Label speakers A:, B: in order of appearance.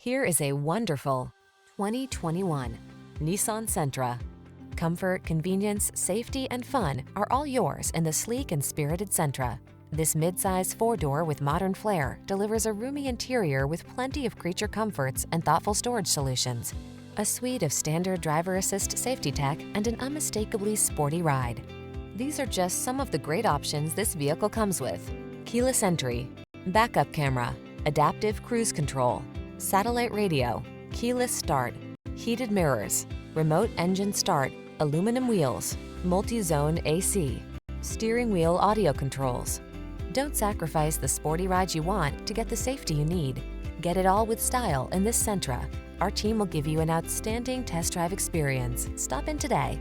A: Here is a wonderful 2021 Nissan Sentra. Comfort, convenience, safety, and fun are all yours in the sleek and spirited Sentra. This midsize four-door with modern flair delivers a roomy interior with plenty of creature comforts and thoughtful storage solutions. A suite of standard driver assist safety tech and an unmistakably sporty ride. These are just some of the great options this vehicle comes with: keyless entry, backup camera, adaptive cruise control, satellite radio, keyless start, heated mirrors, remote engine start, aluminum wheels, multi-zone AC, steering wheel audio controls. Don't sacrifice the sporty ride you want to get the safety you need. Get it all with style in this Sentra. Our team will give you an outstanding test drive experience. Stop in today.